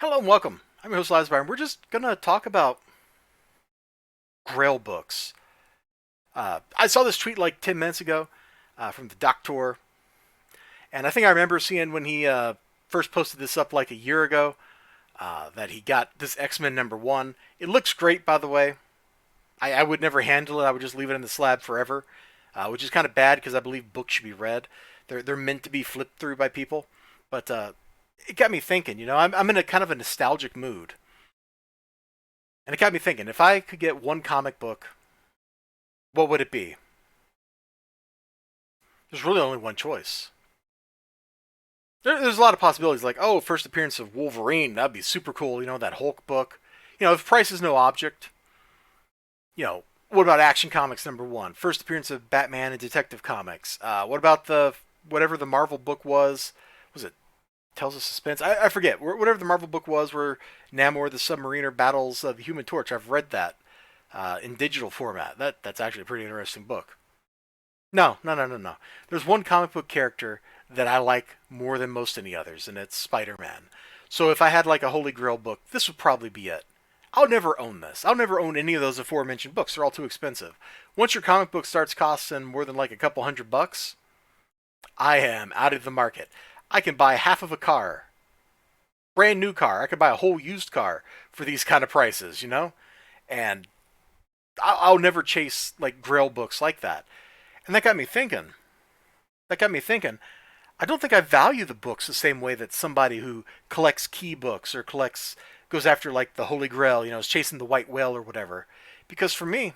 Hello and welcome. I'm your host, Elizibar, and we're just going to talk about Grail books. I saw this tweet like 10 minutes ago from the Doctor, and I think I remember seeing when he first posted this up like a year ago that he got this X-Men #1. It looks great, by the way. I would never handle it. I would just leave it in the slab forever, which is kind of bad because I believe books should be read. They're meant to be flipped through by people. But it got me thinking, I'm in a kind of a nostalgic mood. And it got me thinking, if I could get one comic book, what would it be? There's really only one choice. There's a lot of possibilities, like, oh, first appearance of Wolverine, that'd be super cool, that Hulk book. If price is no object, what about Action Comics #1? First appearance of Batman and Detective Comics. What about whatever the Marvel book was it Tales of Suspense? I forget. Whatever the Marvel book was where Namor the Submariner battles the Human Torch. I've read that in digital format. That's actually a pretty interesting book. No, no, no, no, no. There's one comic book character that I like more than most any others, and it's Spider-Man. So if I had like a Holy Grail book, this would probably be it. I'll never own this. I'll never own any of those aforementioned books. They're all too expensive. Once your comic book starts costing more than like a couple $100, I am out of the market. I can buy half of a car, brand new car. I could buy a whole used car for these kind of prices. And I'll never chase like Grail books like that. And that got me thinking. That got me thinking. I don't think I value the books the same way that somebody who collects key books or goes after like the Holy Grail, is chasing the white whale or whatever. Because for me,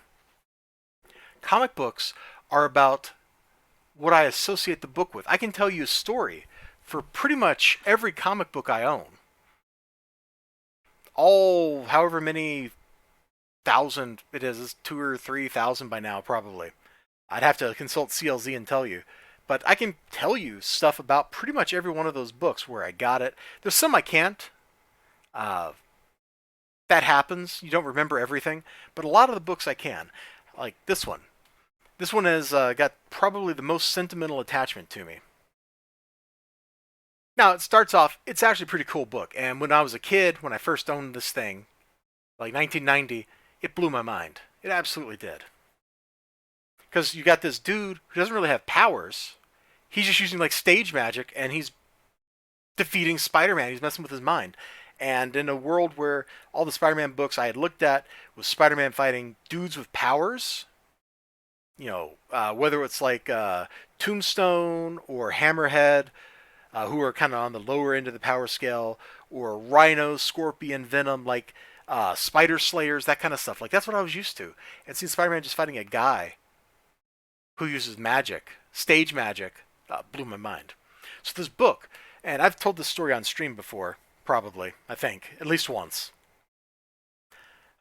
comic books are about what I associate the book with. I can tell you a story for pretty much every comic book I own. All however many thousand it is, it's 2 or 3 thousand by now probably. I'd have to consult CLZ and tell you. But I can tell you stuff about pretty much every one of those books where I got it. There's some I can't. Uh, that happens. You don't remember everything. But a lot of the books I can. Like this one. This one has got probably the most sentimental attachment to me. Now, it starts off, it's actually a pretty cool book. And when I was a kid, when I first owned this thing, like 1990, it blew my mind. It absolutely did. Because you got this dude who doesn't really have powers. He's just using like stage magic and he's defeating Spider-Man. He's messing with his mind. And in a world where all the Spider-Man books I had looked at was Spider-Man fighting dudes with powers, whether it's like Tombstone or Hammerhead, who are kind of on the lower end of the power scale, or Rhino, Scorpion, Venom, like Spider Slayers, that kind of stuff. Like that's what I was used to. And seeing Spider-Man just fighting a guy who uses magic, stage magic, blew my mind. So this book, and I've told this story on stream before, probably, I think, at least once.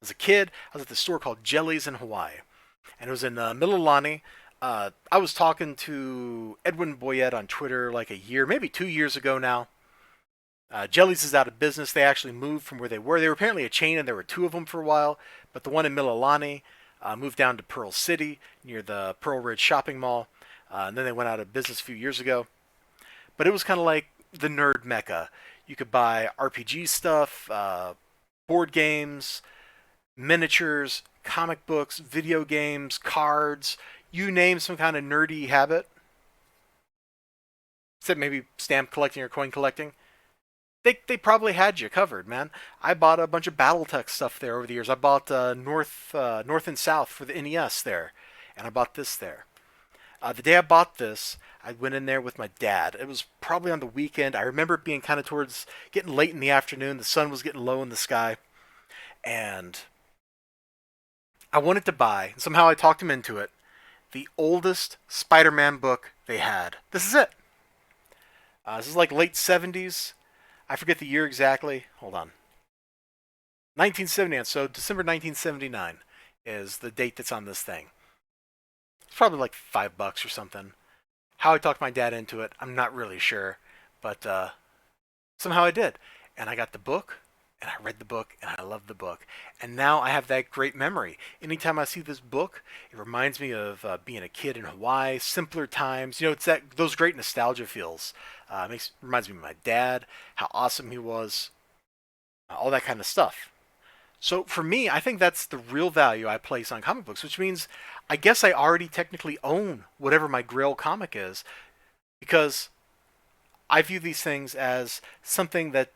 As a kid, I was at this store called Jellies in Hawaii, and it was in Mililani. I was talking to Edwin Boyette on Twitter like a year, maybe 2 years ago now. Jellies is out of business. They actually moved from where they were. They were apparently a chain, and there were two of them for a while. But the one in Mililani moved down to Pearl City near the Pearl Ridge Shopping Mall, and then they went out of business a few years ago. But it was kind of like the nerd mecca. You could buy RPG stuff, board games, miniatures, comic books, video games, cards. You name some kind of nerdy habit, except maybe stamp collecting or coin collecting. They probably had you covered, man. I bought a bunch of BattleTech stuff there over the years. I bought North and South for the NES there, and I bought this there. The day I bought this, I went in there with my dad. It was probably on the weekend. I remember it being kind of towards getting late in the afternoon. The sun was getting low in the sky, and I wanted to buy. And somehow I talked him into it. The oldest Spider-Man book they had. This is it. This is like late 70s. I forget the year exactly. Hold on. 1979. So December 1979 is the date that's on this thing. It's probably like $5 or something. How I talked my dad into it, I'm not really sure, but somehow I did, and I got the book, and I read the book, and I loved the book, and now I have that great memory. Anytime I see this book, it reminds me of being a kid in Hawaii, simpler times. It's those great nostalgia feels. Reminds me of my dad, how awesome he was. all that kind of stuff. So for me, I think that's the real value I place on comic books, which means I guess I already technically own whatever my Grail comic is because I view these things as something that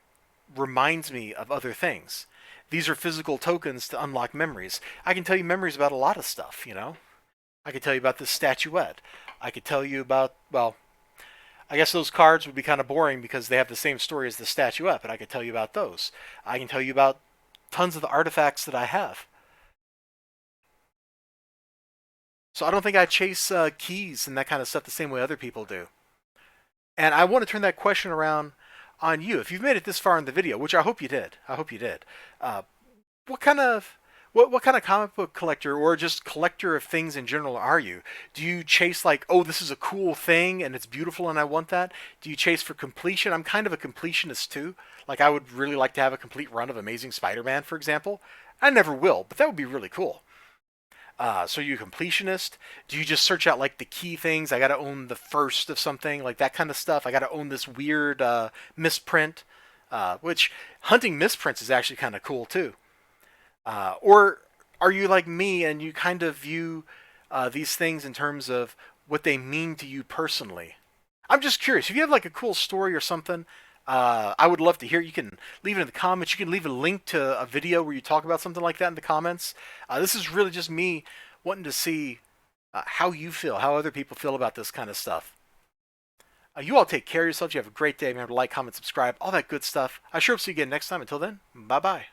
reminds me of other things. These are physical tokens to unlock memories. I can tell you memories about a lot of stuff, you know? I could tell you about this statuette. I could tell you about, well, I guess those cards would be kind of boring because they have the same story as the statuette, but I could tell you about those. I can tell you about tons of the artifacts that I have. So I don't think I chase keys and that kind of stuff the same way other people do. And I want to turn that question around on you. If you've made it this far in the video, which I hope you did, I hope you did. Uh, what kind of what kind of comic book collector or just collector of things in general are you? Do you chase like, oh, this is a cool thing and it's beautiful and I want that? Do you chase for completion? I'm kind of a completionist too. Like I would really like to have a complete run of Amazing Spider-Man, for example. I never will, but that would be really cool. So are you a completionist? Do you just search out like the key things? I got to own the first of something, like that kind of stuff. I got to own this weird misprint, which hunting misprints is actually kind of cool too. Or are you like me and you kind of view these things in terms of what they mean to you personally? I'm just curious. If you have like a cool story or something, I would love to hear. You can leave it in the comments. You can leave a link to a video where you talk about something like that in the comments. This is really just me wanting to see how you feel, how other people feel about this kind of stuff. You all take care of yourselves. You have a great day. Remember to like, comment, subscribe, all that good stuff. I sure hope to see you again next time. Until then, bye-bye.